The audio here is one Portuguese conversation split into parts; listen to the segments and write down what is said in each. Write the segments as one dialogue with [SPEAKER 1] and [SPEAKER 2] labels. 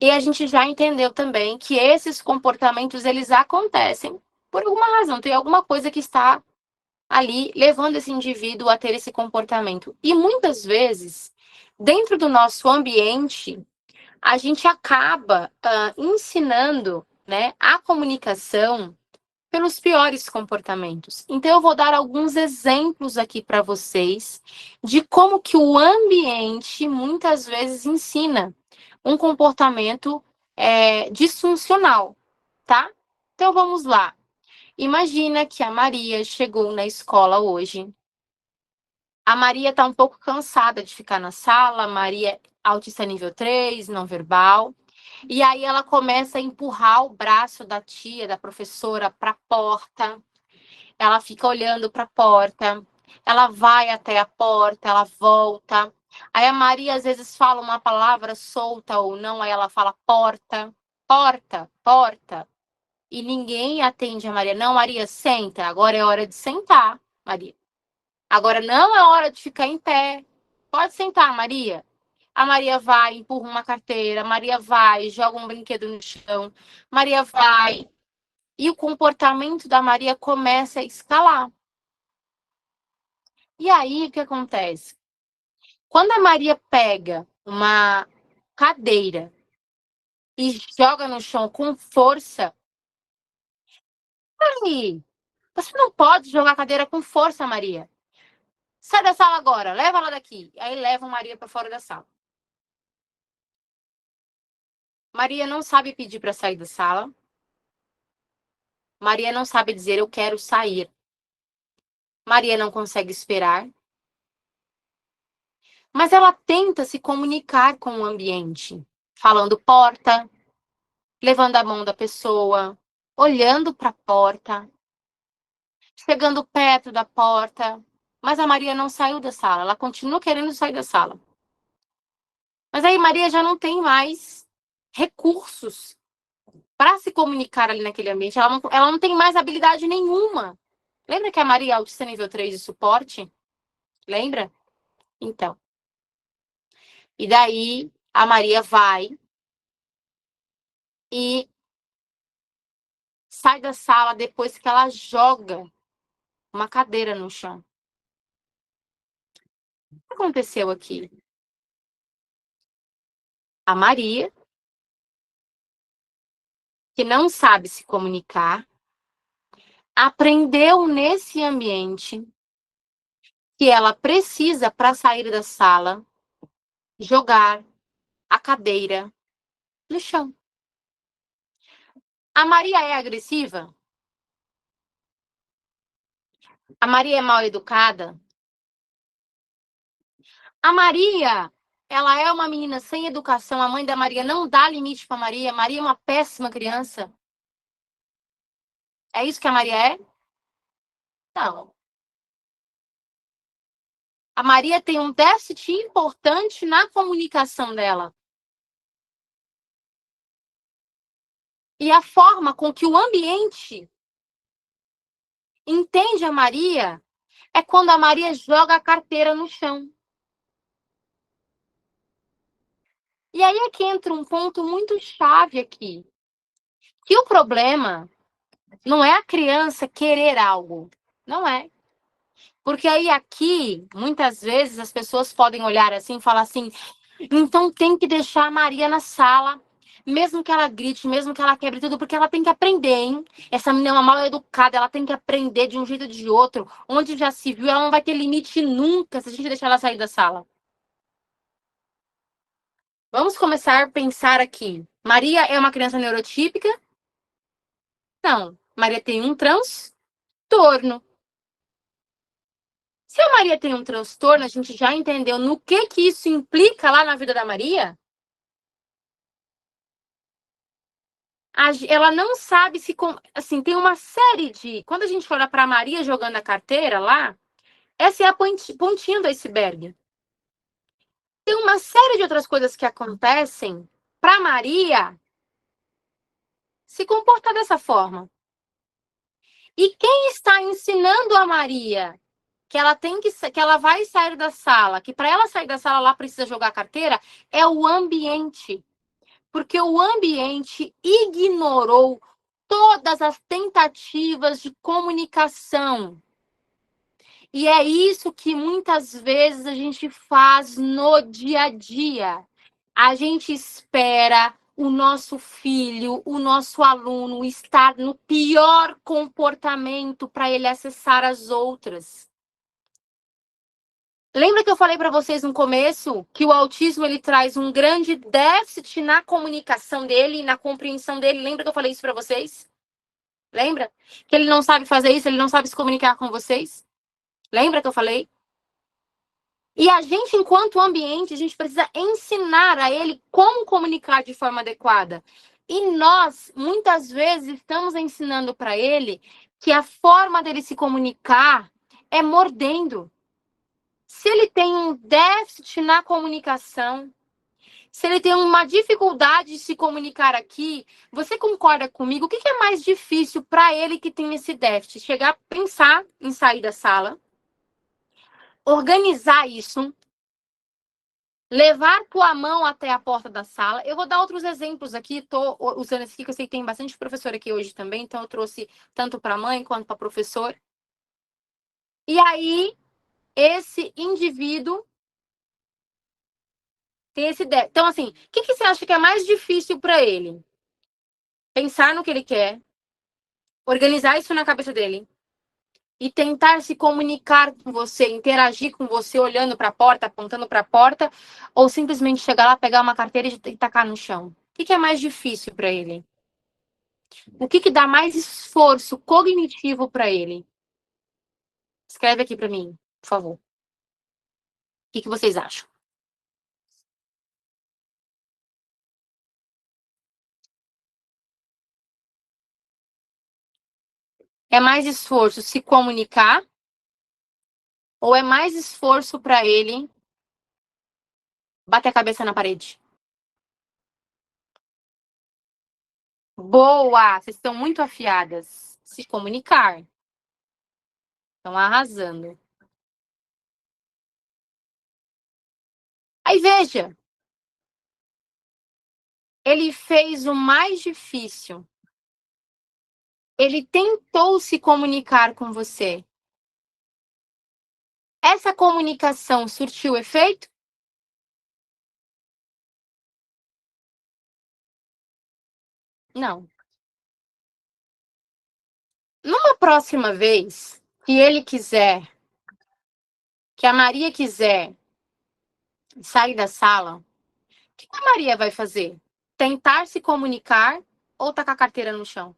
[SPEAKER 1] E a gente já entendeu também que esses comportamentos, eles acontecem por alguma razão. Tem alguma coisa que está ali levando esse indivíduo a ter esse comportamento. E muitas vezes, dentro do nosso ambiente, a gente acaba ensinando, né, a comunicação pelos piores comportamentos. Então, eu vou dar alguns exemplos aqui para vocês de como que o ambiente muitas vezes ensina um comportamento disfuncional, tá? Então, vamos lá. Imagina que a Maria chegou na escola hoje. A Maria está um pouco cansada de ficar na sala. A Maria é autista nível 3, não verbal. E aí ela começa a empurrar o braço da tia, da professora, para a porta. Ela fica olhando para a porta. Ela vai até a porta, ela volta. Aí a Maria às vezes fala uma palavra solta ou não, aí ela fala porta, porta, porta. E ninguém atende a Maria. Não, Maria, senta. Agora é hora de sentar, Maria. Agora não é hora de ficar em pé. Pode sentar, Maria. A Maria vai, empurra uma carteira. Maria vai, joga um brinquedo no chão. Maria vai. E o comportamento da Maria começa a escalar. E aí, o que acontece? Quando a Maria pega uma cadeira e joga no chão com força, aí, você não pode jogar a cadeira com força, Maria. Sai da sala agora, leva ela daqui. Aí levam Maria para fora da sala. Maria não sabe pedir para sair da sala. Maria não sabe dizer eu quero sair. Maria não consegue esperar. Mas ela tenta se comunicar com o ambiente, falando porta, levando a mão da pessoa, olhando para a porta, chegando perto da porta. Mas a Maria não saiu da sala, ela continua querendo sair da sala. Mas aí Maria já não tem mais recursos para se comunicar ali naquele ambiente. Ela não tem mais habilidade nenhuma. Lembra que a Maria é autista nível 3 de suporte? Lembra? Então. E daí a Maria vai e sai da sala depois que ela joga uma cadeira no chão. O que aconteceu aqui? A Maria, que não sabe se comunicar, aprendeu nesse ambiente que ela precisa, para sair da sala, jogar a cadeira no chão. A Maria é agressiva? A Maria é mal educada? A Maria, ela é uma menina sem educação. A mãe da Maria não dá limite para Maria. Maria é uma péssima criança. É isso que a Maria é? Não. A Maria tem um déficit importante na comunicação dela. E a forma com que o ambiente entende a Maria é quando a Maria joga a carteira no chão. E aí é que entra um ponto muito chave aqui. Que o problema não é a criança querer algo. Não é. Porque aí aqui, muitas vezes, as pessoas podem olhar assim e falar assim, então tem que deixar a Maria na sala, mesmo que ela grite, mesmo que ela quebre tudo, porque ela tem que aprender, hein? Essa menina é uma mal educada, ela tem que aprender de um jeito ou de outro. Onde já se viu, ela não vai ter limite nunca se a gente deixar ela sair da sala. Vamos começar a pensar aqui. Maria é uma criança neurotípica? Não. Maria tem um transtorno. Se a Maria tem um transtorno, a gente já entendeu no que isso implica lá na vida da Maria? Ela não sabe se... Assim, tem uma série de... Quando a gente olha para a Maria jogando a carteira lá, essa é a pontinha do iceberg. Tem uma série de outras coisas que acontecem para a Maria se comportar dessa forma. E quem está ensinando a Maria que ela que ela vai sair da sala, que para ela sair da sala ela precisa jogar a carteira, é o ambiente. Porque o ambiente ignorou todas as tentativas de comunicação. E é isso que muitas vezes a gente faz no dia a dia. A gente espera o nosso filho, o nosso aluno estar no pior comportamento para ele acessar as outras. Lembra que eu falei para vocês no começo que o autismo ele traz um grande déficit na comunicação dele, na compreensão dele? Lembra que eu falei isso para vocês? Lembra? Que ele não sabe fazer isso, ele não sabe se comunicar com vocês? Lembra que eu falei? E a gente, enquanto ambiente, a gente precisa ensinar a ele como comunicar de forma adequada. E nós, muitas vezes, estamos ensinando para ele que a forma dele se comunicar é mordendo. Se ele tem um déficit na comunicação, se ele tem uma dificuldade de se comunicar aqui, você concorda comigo? O que é mais difícil para ele que tem esse déficit? Chegar a pensar em sair da sala, organizar isso, levar tua mão até a porta da sala. Eu vou dar outros exemplos aqui, estou usando esse aqui, que eu sei que tem bastante professor aqui hoje também, então eu trouxe tanto para mãe quanto para professor. E aí, esse indivíduo tem esse déficit. Então, assim, o que você acha que é mais difícil para ele? Pensar no que ele quer, organizar isso na cabeça dele e tentar se comunicar com você, interagir com você, olhando para a porta, apontando para a porta, ou simplesmente chegar lá, pegar uma carteira e tacar no chão? O que é mais difícil para ele? O que dá mais esforço cognitivo para ele? Escreve aqui para mim, por favor. O que vocês acham? É mais esforço se comunicar ou é mais esforço para ele bater a cabeça na parede? Boa! Vocês estão muito afiadas. Se comunicar. Estão arrasando. Aí veja, ele fez o mais difícil. Ele tentou se comunicar com você. Essa comunicação surtiu efeito? Não. Numa próxima vez que ele quiser, que a Maria quiser sair da sala, o que a Maria vai fazer? Tentar se comunicar ou tacar a carteira no chão?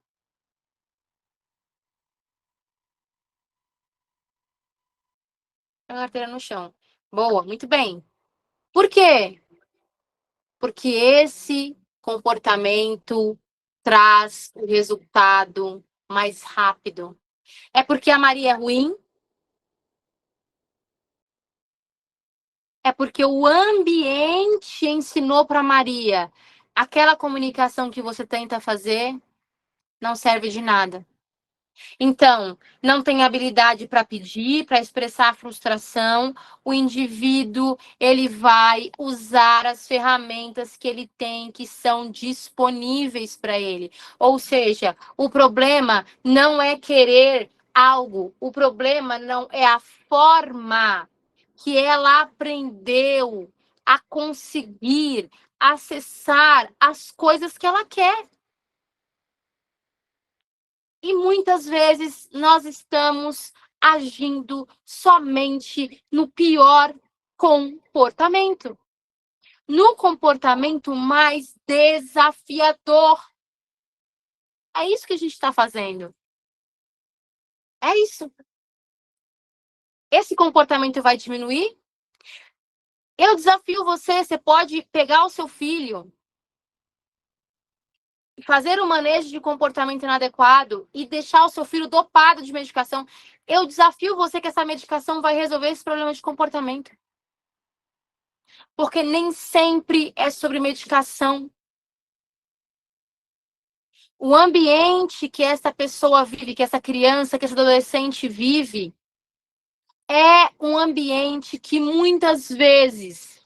[SPEAKER 1] Tacar a carteira no chão. Boa, muito bem. Por quê? Porque esse comportamento traz o resultado mais rápido. É porque a Maria é ruim? É porque o ambiente ensinou para Maria. Aquela comunicação que você tenta fazer não serve de nada. Então, não tem habilidade para pedir, para expressar a frustração, o indivíduo, ele vai usar as ferramentas que ele tem, que são disponíveis para ele. Ou seja, o problema não é querer algo, o problema não é a forma que ela aprendeu a conseguir acessar as coisas que ela quer. E muitas vezes nós estamos agindo somente no pior comportamento, no comportamento mais desafiador. É isso que a gente está fazendo. É isso. Esse comportamento vai diminuir? Eu desafio você, você pode pegar o seu filho, fazer o manejo de comportamento inadequado e deixar o seu filho dopado de medicação. Eu desafio você que essa medicação vai resolver esse problema de comportamento. Porque nem sempre é sobre medicação. O ambiente que essa pessoa vive, que essa criança, que esse adolescente vive, é um ambiente que muitas vezes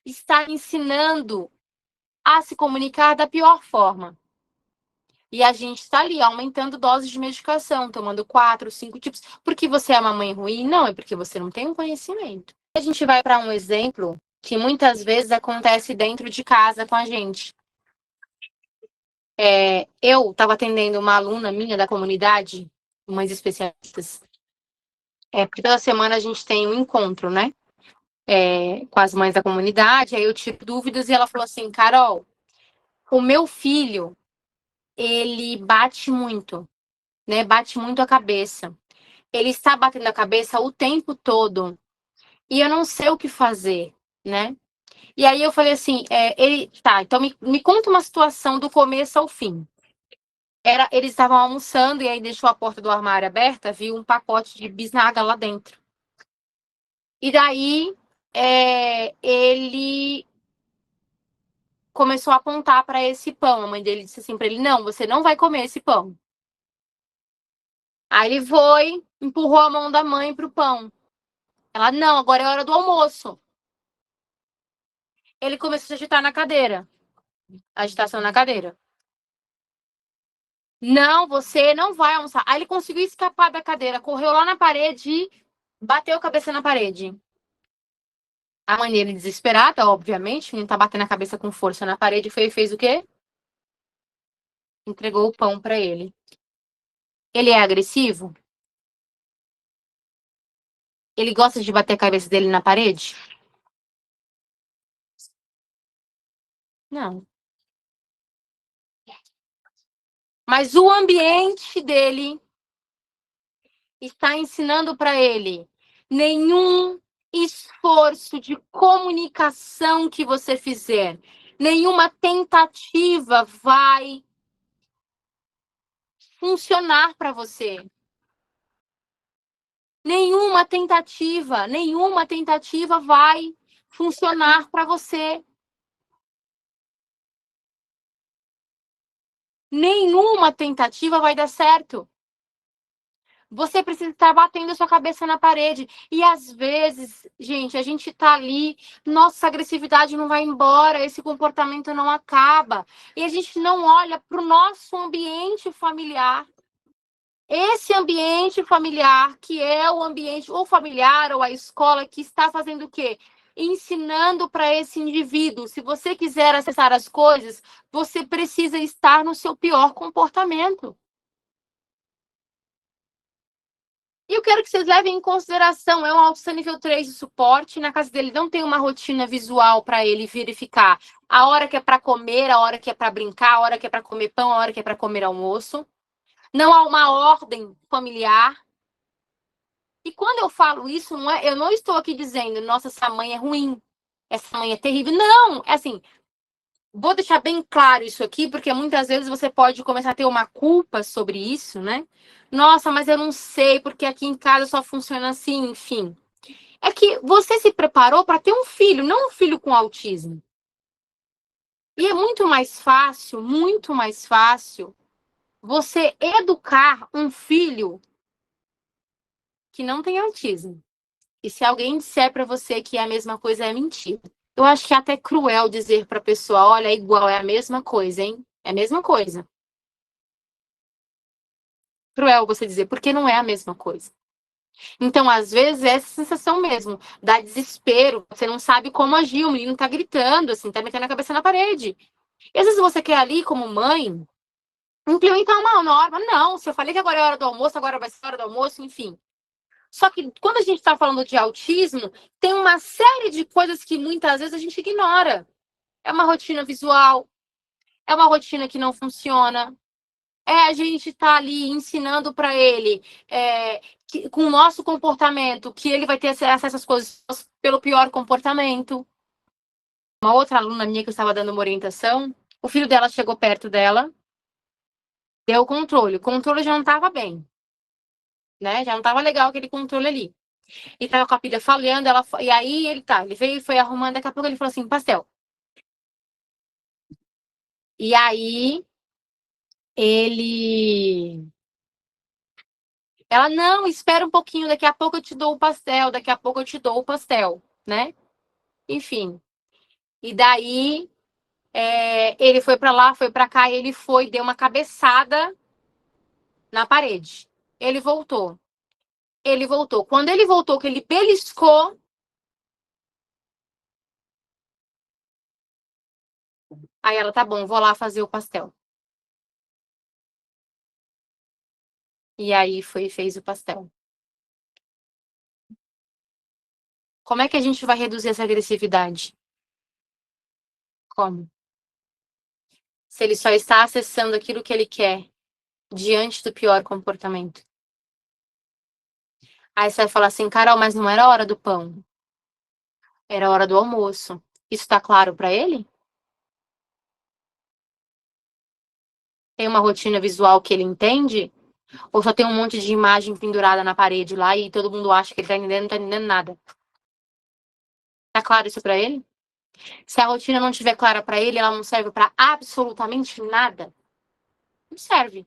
[SPEAKER 1] está ensinando a se comunicar da pior forma. E a gente está ali aumentando doses de medicação, tomando 4, 5 tipos. Porque você é uma mãe ruim? Não, é porque você não tem um conhecimento. A gente vai para um exemplo que muitas vezes acontece dentro de casa com a gente. Eu estava atendendo uma aluna minha da comunidade, mães especialistas. Porque toda semana a gente tem um encontro, né? Com as mães da comunidade. Aí eu tive dúvidas e ela falou assim: Carol, o meu filho, ele bate muito, né? Bate muito a cabeça. Ele está batendo a cabeça o tempo todo e eu não sei o que fazer, né? E aí eu falei assim, então me conta uma situação do começo ao fim. Eles estavam almoçando e aí deixou a porta do armário aberta, viu um pacote de bisnaga lá dentro. E daí ele começou a apontar para esse pão. A mãe dele disse assim para ele: não, você não vai comer esse pão. Aí ele foi, empurrou a mão da mãe pro pão. Ela: não, agora é hora do almoço. Ele começou a se agitar na cadeira. Agitação na cadeira. Não, você não vai almoçar. Aí ele conseguiu escapar da cadeira, correu lá na parede e bateu a cabeça na parede. A mãe dele, desesperada, obviamente, o menino tá batendo a cabeça com força na parede, fez o quê? Entregou o pão pra ele. Ele é agressivo? Ele gosta de bater a cabeça dele na parede? Não. Mas o ambiente dele está ensinando para ele: nenhum esforço de comunicação que você fizer, nenhuma tentativa vai funcionar para você. Nenhuma tentativa vai funcionar para você. Nenhuma tentativa vai dar certo. Você precisa estar batendo a sua cabeça na parede. E às vezes, gente, a gente tá ali, nossa agressividade não vai embora, esse comportamento não acaba. E a gente não olha para o nosso ambiente familiar. Esse ambiente familiar, que é o ambiente ou familiar ou a escola, que está fazendo o quê? Ensinando para esse indivíduo. Se você quiser acessar as coisas, você precisa estar no seu pior comportamento. E eu quero que vocês levem em consideração, é um alto nível 3 de suporte, na casa dele não tem uma rotina visual para ele verificar a hora que é para comer, a hora que é para brincar, a hora que é para comer pão, a hora que é para comer almoço. Não há uma ordem familiar. E quando eu falo isso, eu não estou aqui dizendo, nossa, essa mãe é ruim, essa mãe é terrível. Não, é assim, vou deixar bem claro isso aqui, porque muitas vezes você pode começar a ter uma culpa sobre isso, né? Nossa, mas eu não sei, porque aqui em casa só funciona assim, enfim. É que você se preparou para ter um filho, não um filho com autismo. E é muito mais fácil você educar um filho que não tem autismo. E se alguém disser para você que é a mesma coisa, é mentira. Eu acho que é até cruel dizer para a pessoa: olha, é igual, é a mesma coisa, hein? É a mesma coisa. Cruel você dizer, porque não é a mesma coisa. Então, às vezes, é essa sensação mesmo, dá desespero, você não sabe como agir, o menino tá gritando, assim, tá metendo a cabeça na parede. E às vezes você quer ali, como mãe, implementar uma norma. Não, se eu falei que agora é hora do almoço, agora vai ser hora do almoço, enfim. Só que quando a gente está falando de autismo, tem uma série de coisas que muitas vezes a gente ignora. É uma rotina visual, é uma rotina que não funciona. A gente tá ali ensinando para ele, com o nosso comportamento, que ele vai ter acesso a essas coisas pelo pior comportamento. Uma outra aluna minha que eu estava dando uma orientação, o filho dela chegou perto dela, deu o controle. O controle já não estava bem, né? Já não estava legal aquele controle ali. E tava com a pilha falhando, e aí ele veio e foi arrumando, daqui a pouco ele falou assim: pastel. E aí ele ela: não, espera um pouquinho, daqui a pouco eu te dou o pastel, daqui a pouco eu te dou o pastel, né? Enfim. E daí Ele foi pra lá, foi pra cá, ele foi, deu uma cabeçada na parede. Ele voltou. Ele voltou. Quando ele voltou, que ele beliscou, aí ela, tá bom, vou lá fazer o pastel. E aí foi e fez o pastel. Como é que a gente vai reduzir essa agressividade? Como? Se ele só está acessando aquilo que ele quer diante do pior comportamento. Aí você vai falar assim, Carol, mas não era hora do pão, era hora do almoço. Isso tá claro pra ele? Tem uma rotina visual que ele entende? Ou só tem um monte de imagem pendurada na parede lá e todo mundo acha que ele tá entendendo, não tá entendendo nada? Tá claro isso pra ele? Se a rotina não estiver clara pra ele, ela não serve pra absolutamente nada. Não serve.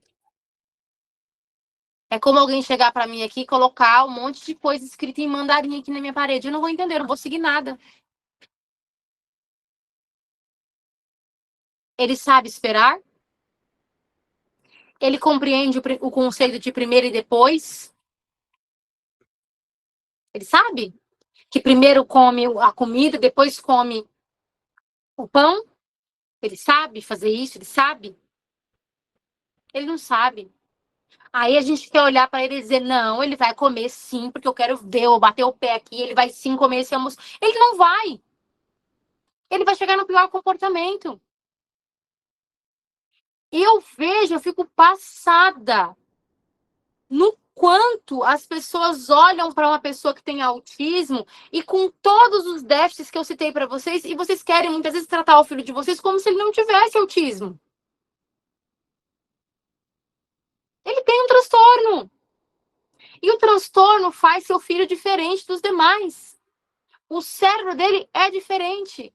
[SPEAKER 1] É como alguém chegar pra mim aqui e colocar um monte de coisa escrita em mandarim aqui na minha parede. Eu não vou entender, eu não vou seguir nada. Ele sabe esperar? Ele compreende o conceito de primeiro e depois? Ele sabe que primeiro come a comida, depois come o pão? Ele sabe fazer isso? Ele sabe? Ele não sabe. Aí a gente quer olhar para ele e dizer, não, ele vai comer sim, porque eu quero ver, eu bater o pé aqui, ele vai sim comer esse almoço. Ele não vai. Ele vai chegar no pior comportamento. E eu vejo, eu fico passada no quanto as pessoas olham para uma pessoa que tem autismo e com todos os déficits que eu citei para vocês, e vocês querem muitas vezes tratar o filho de vocês como se ele não tivesse autismo. Ele tem um transtorno. E o transtorno faz seu filho diferente dos demais. O cérebro dele é diferente.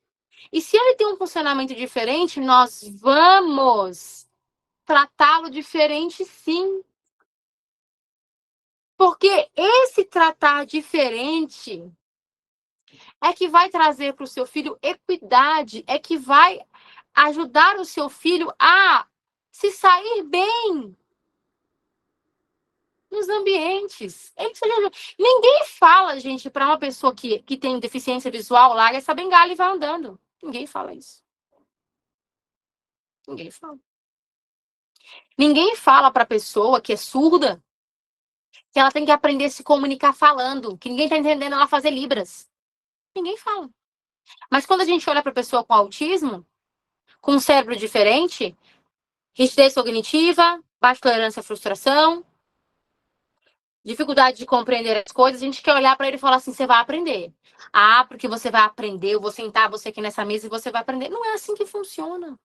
[SPEAKER 1] E se ele tem um funcionamento diferente, nós vamos tratá-lo diferente, sim. Porque esse tratar diferente é que vai trazer para o seu filho equidade, é que vai ajudar o seu filho a se sair bem nos ambientes. Ninguém fala, gente, para uma pessoa que tem deficiência visual, larga essa bengala e vai andando. Ninguém fala isso. Ninguém fala. Ninguém fala para a pessoa que é surda que ela tem que aprender a se comunicar falando, que ninguém está entendendo ela fazer libras. Ninguém fala. Mas quando a gente olha para a pessoa com autismo, com um cérebro diferente, rigidez cognitiva, baixa tolerância à frustração, dificuldade de compreender as coisas, a gente quer olhar para ele e falar assim, você vai aprender. Ah, porque você vai aprender, eu vou sentar você aqui nessa mesa e você vai aprender. Não é assim que funciona.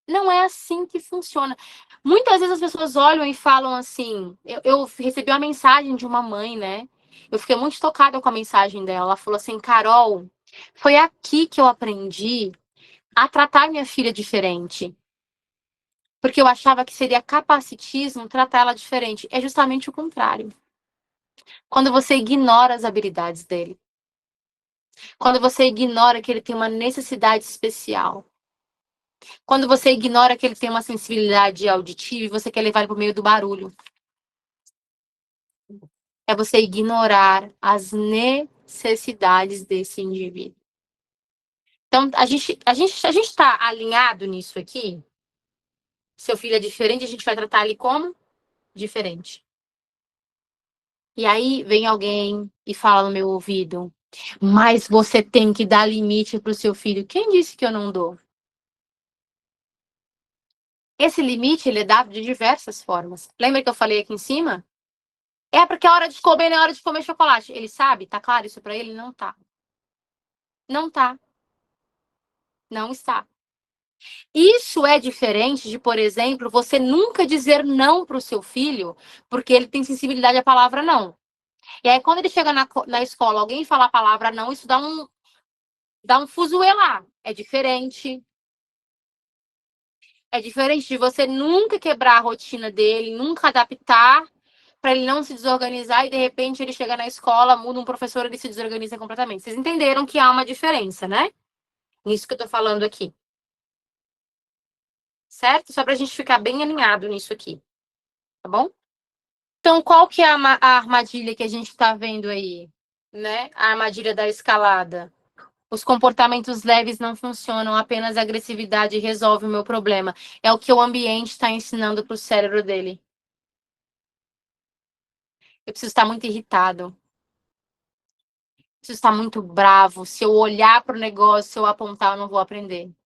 [SPEAKER 1] Não é assim que funciona. Muitas vezes as pessoas olham e falam assim. Eu recebi uma mensagem de uma mãe, né? Eu fiquei muito tocada com a mensagem dela. Ela falou assim: Carol, foi aqui que eu aprendi a tratar minha filha diferente. Porque eu achava que seria capacitismo tratar ela diferente. É justamente o contrário. Quando você ignora as habilidades dele. Quando você ignora que ele tem uma necessidade especial. Quando você ignora que ele tem uma sensibilidade auditiva e você quer levar ele para o meio do barulho. É você ignorar as necessidades desse indivíduo. Então, a gente está alinhado nisso aqui? Seu filho é diferente, a gente vai tratar ele como diferente. E aí vem alguém e fala no meu ouvido, mas você tem que dar limite para o seu filho. Quem disse que eu não dou? Esse limite, ele é dado de diversas formas. Lembra que eu falei aqui em cima? É porque a hora de comer não é hora de comer chocolate. Ele sabe? Tá claro isso para ele? Não tá. Não tá. Não está. Isso é diferente de, por exemplo, você nunca dizer não para o seu filho, porque ele tem sensibilidade à palavra não. E aí, quando ele chega na escola, alguém fala a palavra não, isso dá um fuzuê lá. É diferente. É diferente de você nunca quebrar a rotina dele, nunca adaptar para ele não se desorganizar e, de repente, ele chega na escola, muda um professor, ele se desorganiza completamente. Vocês entenderam que há uma diferença, né? Nisso que eu tô falando aqui. Certo? Só pra gente ficar bem alinhado nisso aqui. Tá bom? Então, qual que é a armadilha que a gente tá vendo aí? Né? A armadilha da escalada. Os comportamentos leves não funcionam, apenas a agressividade resolve o meu problema. É o que o ambiente está ensinando para o cérebro dele. Eu preciso estar muito irritado. Preciso estar muito bravo. Se eu olhar para o negócio, se eu apontar, eu não vou aprender.